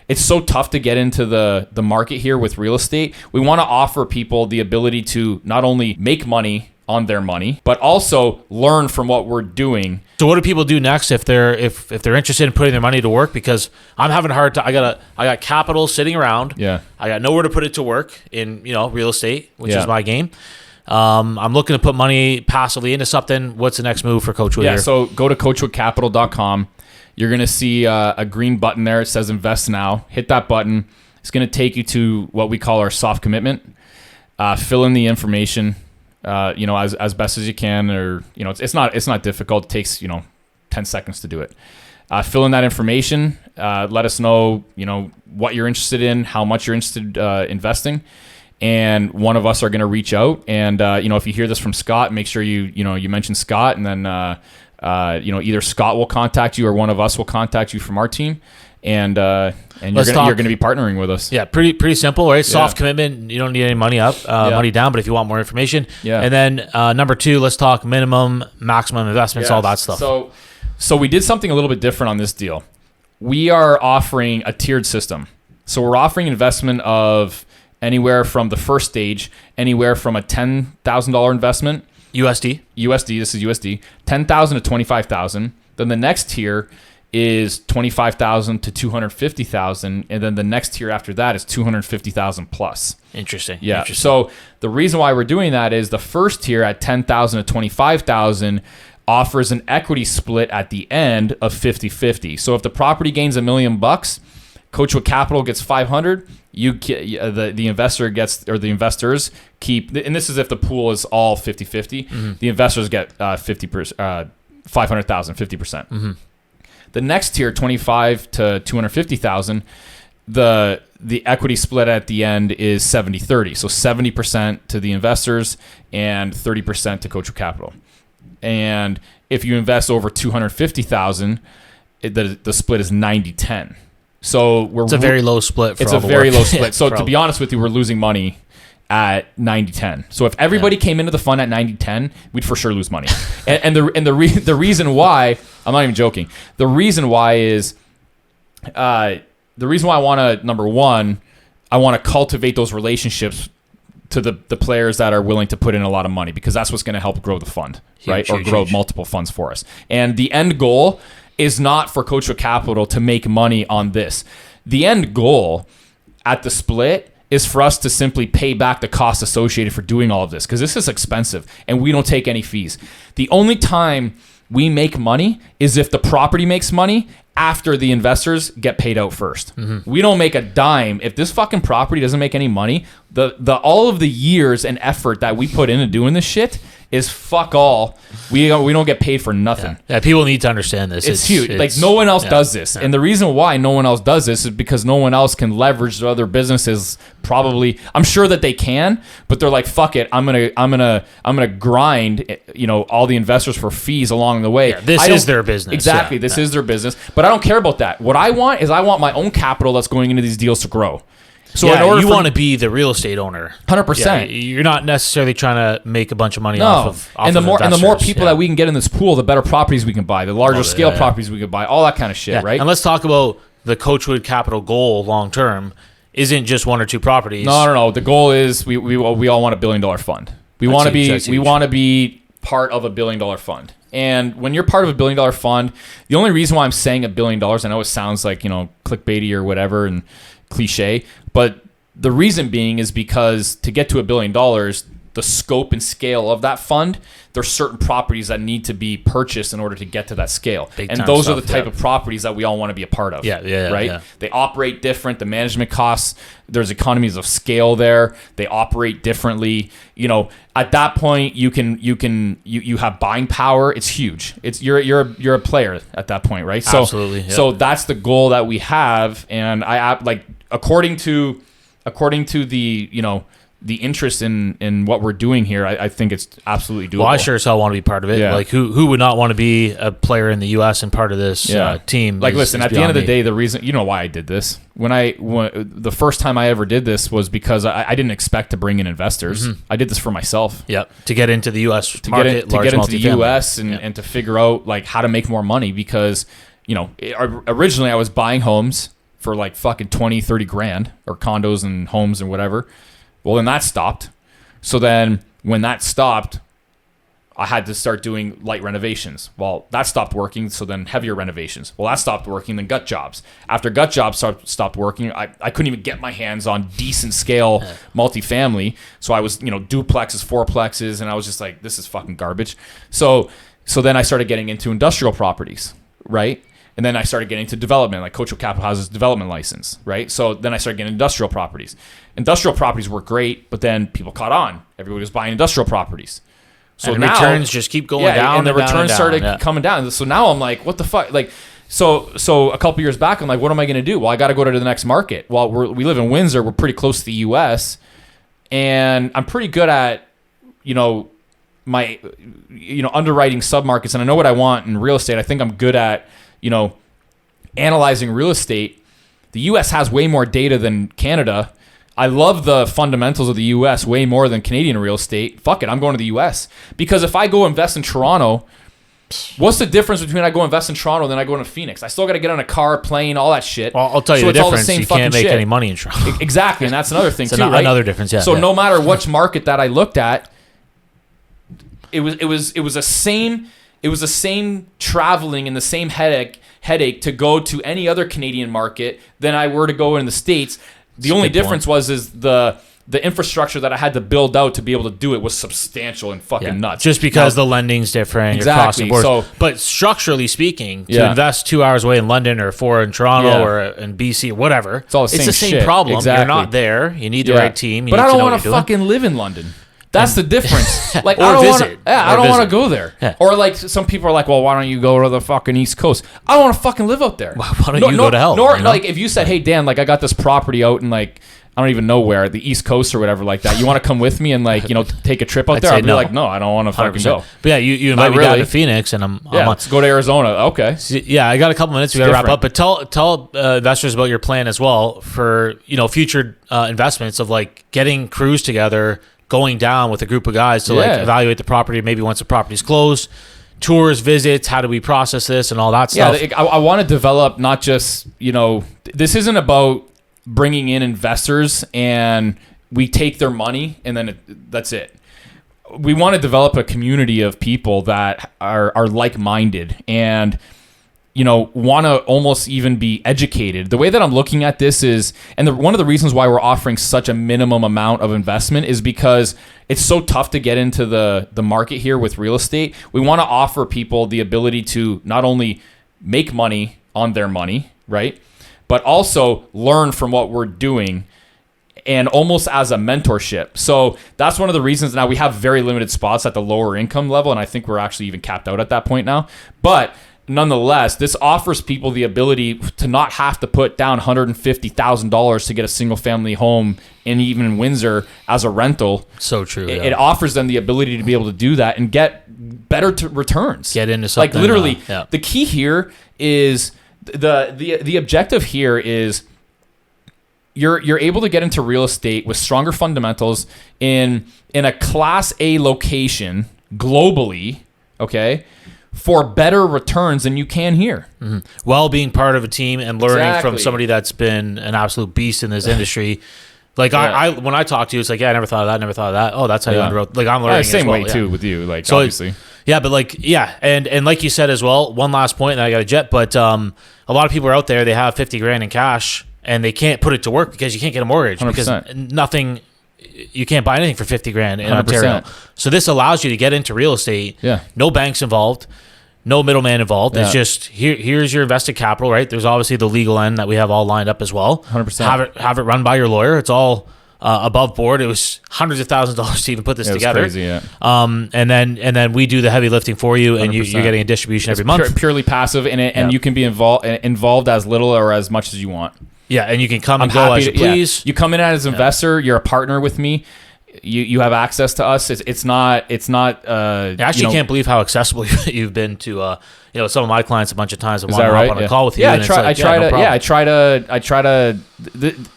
it's so tough to get into the market here with real estate. We want to offer people the ability to not only make money on their money, but also learn from what we're doing. So what do people do next if they're interested in putting their money to work? Because I'm having a hard time. I got capital sitting around. Yeah. I got nowhere to put it to work in, real estate, which is my game. I'm looking to put money passively into something. What's the next move for Coachwood here? So go to coachwoodcapital.com. You're going to see a green button there. It says invest now. Hit that button. It's going to take you to what we call our soft commitment. Fill in the information. As best as you can, or it's not difficult. It takes 10 seconds to do it. Fill in that information. Let us know what you're interested in, how much you're interested investing, and one of us are going to reach out. And if you hear this from Scott, make sure you mention Scott, and then either Scott will contact you or one of us will contact you from our team. And you're going to be partnering with us. Yeah, pretty simple, right? Soft commitment. You don't need any money up, money down. But if you want more information, and then number 2, let's talk minimum, maximum investments, all that stuff. So we did something a little bit different on this deal. We are offering a tiered system. So we're offering investment of anywhere from the first stage, anywhere from a $10,000 investment. USD. This is USD. $10,000 to $25,000. Then the next tier is $25,000 to $250,000, and then the next tier after that is $250,000 plus. Interesting. Yeah. Interesting. So the reason why we're doing that is the first tier at $10,000 to $25,000 offers an equity split at the end of 50-50. So if the property gains $1 million, Coachwood Capital gets 500. The investor gets, or the investors keep, and this is if the pool is all 50-50. Mm-hmm. The investors get 50%, 500,000, 50%. Mm-hmm. The next tier, 25 to 250,000, the equity split at the end is 70-30. So 70% to the investors and 30% to Coachwood Capital. And if you invest over 250,000, the split is 90-10. So it's a very low split. It's a very low split. So to be honest with you, we're losing money at 90-10. So if everybody came into the fund at 90-10, we'd for sure lose money. and the reason why, I'm not even joking. The reason why is, I want to, number one, I want to cultivate those relationships to the players that are willing to put in a lot of money, because that's what's going to help grow the fund, right? Or grow multiple funds for us. And the end goal is not for Coachwood Capital to make money on this. The end goal at the split is for us to simply pay back the costs associated for doing all of this, because this is expensive and we don't take any fees. The only time we make money is if the property makes money after the investors get paid out first. Mm-hmm. We don't make a dime. If this fucking property doesn't make any money, the all of the years and effort that we put into doing this shit is fuck all. We don't get paid for nothing. Yeah, people need to understand this. It's huge. Like, no one else does this. Yeah. And the reason why no one else does this is because no one else can leverage their other businesses. Probably, I'm sure that they can, but they're like, fuck it. I'm gonna grind, all the investors for fees along the way. Yeah, this is their business. Exactly. This is their business. But I don't care about that. What I want is my own capital that's going into these deals to grow. So in order you want to be the real estate owner. 100%. Yeah, you're not necessarily trying to make a bunch of money off of the more people that we can get in this pool, the better properties we can buy, the larger scale properties we can buy, all that kind of shit, right? And let's talk about the Coachwood Capital goal long term. Isn't just 1 or 2 properties. No. The goal is we all want $1 billion fund. We want to be part of $1 billion fund. And when you're part of $1 billion fund, the only reason why I'm saying $1 billion, I know it sounds like, clickbaity or whatever and cliche, but the reason being is because to get to $1 billion, the scope and scale of that fund, there's certain properties that need to be purchased in order to get to that scale. And those are the type of properties that we all want to be a part of. Right? Yeah. They operate different. The management costs, there's economies of scale there. They operate differently. At that point, you have buying power. It's huge. It's you're a player at that point, right? So, absolutely. Yep. So that's the goal that we have. And according to the interest in what we're doing here, I think it's absolutely doable. Well, I sure as hell want to be part of it. Yeah. Like, who would not want to be a player in the U.S. and part of this team? Like, listen, at the end of the day, the reason, why I did this. When the first time I ever did this was because I didn't expect to bring in investors. Mm-hmm. I did this for myself. Yep. To get into the U.S. market, to get into the U.S. and to figure out how to make more money, because originally I was buying homes for like fucking 20, 30 grand, or condos and homes and whatever. Well, then that stopped. So then when that stopped, I had to start doing light renovations. Well, that stopped working, so then heavier renovations. Well, that stopped working, then gut jobs. After gut jobs stopped working, I couldn't even get my hands on decent scale multifamily. So I was, duplexes, fourplexes, and I was just like, this is fucking garbage. So then I started getting into industrial properties, right? And then I started getting into development, like Coachwood Capital has a development license, right? So then I started getting industrial properties. Industrial properties were great, but then people caught on. Everybody was buying industrial properties. So and the returns just keep going down, and the returns started coming down. So now I'm like, what the fuck? Like, so a couple years back, I'm like, what am I going to do? Well, I got to go to the next market. Well, we live in Windsor. We're pretty close to the U.S., and I'm pretty good at, my, underwriting submarkets, and I know what I want in real estate. I think I'm good at, analyzing real estate. The U.S. has way more data than Canada. I love the fundamentals of the U.S. way more than Canadian real estate. Fuck it, I'm going to the U.S. Because if I go invest in Toronto, what's the difference between I go invest in Toronto and then I go into Phoenix? I still got to get on a car, plane, all that shit. Well, I'll tell you the difference. You can't make any money in Toronto. Exactly, and that's another thing too, right? Another difference, yeah. So no matter which market that I looked at, it was the same traveling and the same headache to go to any other Canadian market than I were to go in the States. The only difference was the infrastructure that I had to build out to be able to do it was substantial and fucking nuts. Just because the lending's different, exactly. But structurally speaking, to invest 2 hours away in London or 4 in Toronto or in BC or whatever, it's the same problem. Exactly. You're not there. You need the right team. But I don't want to fucking live in London. That's the difference. Like, or visit. I don't want to go there. Yeah. Or like some people are like, well, why don't you go to the fucking East Coast? I don't want to fucking live out there. Why don't you go to hell? Like if you said, hey Dan, like I got this property out in like I don't even know where, the East Coast or whatever like that. You want to come with me and like take a trip out there? I'd be like, no, I don't want to fucking go. But yeah, you invite me down to Phoenix and I'm let's go to Arizona. Okay. So, yeah, I got a couple minutes. We got to wrap up, but tell investors about your plan as well for future investments of like getting crews together, going down with a group of guys to like evaluate the property, maybe once the property's closed, tours, visits, how do we process this and all that stuff. Yeah, I want to develop not just, this isn't about bringing in investors and we take their money and then that's it. We want to develop a community of people that are like-minded and want to almost even be educated. The way that I'm looking at this is, and one of the reasons why we're offering such a minimum amount of investment is because it's so tough to get into the market here with real estate. We want to offer people the ability to not only make money on their money, right? But also learn from what we're doing and almost as a mentorship. So that's one of the reasons now we have very limited spots at the lower income level. And I think we're actually even capped out at that point now. But nonetheless, this offers people the ability to not have to put down $150,000 to get a single family home in even Windsor as a rental. So true. It offers them the ability to be able to do that and get better returns. Get into something. Like literally, the key here is the objective here is you're able to get into real estate with stronger fundamentals in a Class A location globally, okay, for better returns than you can here. Mm-hmm. While being part of a team and learning from somebody that's been an absolute beast in this industry. Like I when I talk to you, it's like, I never thought of that. Oh, that's how you underwrote. Like I'm learning. Same way too with you. Like so obviously. Yeah, but like and like you said as well. One last point, and I got to jet. But a lot of people are out there. They have $50,000 in cash, and they can't put it to work because you can't get a mortgage 100%. Because nothing. You can't buy anything for $50,000 in 100%. Ontario. So this allows you to get into real estate. Yeah. No banks involved. No middleman involved. It's just here's your invested capital, right? There's obviously the legal end that we have all lined up as well. 100%. Have it run by your lawyer. It's all above board. It was hundreds of thousands of dollars to even put this together. Crazy, yeah. And then we do the heavy lifting for you, and you're getting a distribution every month. Purely passive in it, and you can be involved as little or as much as you want. Yeah, and you can come and go as you please. You come in as an investor. You're a partner with me. You have access to us. It's not. I actually can't believe how accessible you've been to some of my clients a bunch of times. Is that right? On a call with you. Yeah, I try to.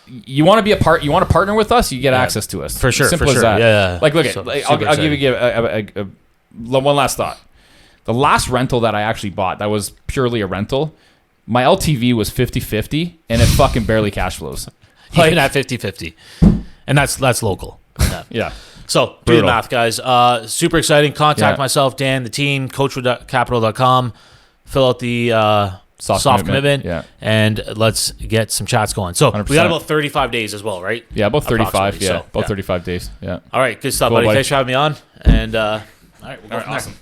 You want to be a part. You want to partner with us. You get access to us for sure. Simple as that. Yeah. Like look, I'll give you one last thought. The last rental that I actually bought that was purely a rental my LTV was 50-50, and it fucking barely cash flows. Even at 50-50. And that's local. Yeah. So do the math, guys. Super exciting. Contact myself, Dan, the team, coachwoodcapital.com. Fill out the soft commitment, and let's get some chats going. So 100%. We got about 35 days as well, right? Yeah, about 35. Yeah, so, about 35 days. Yeah. All right, good stuff, buddy. Thanks for having me on. And all right, we'll go from there. Awesome.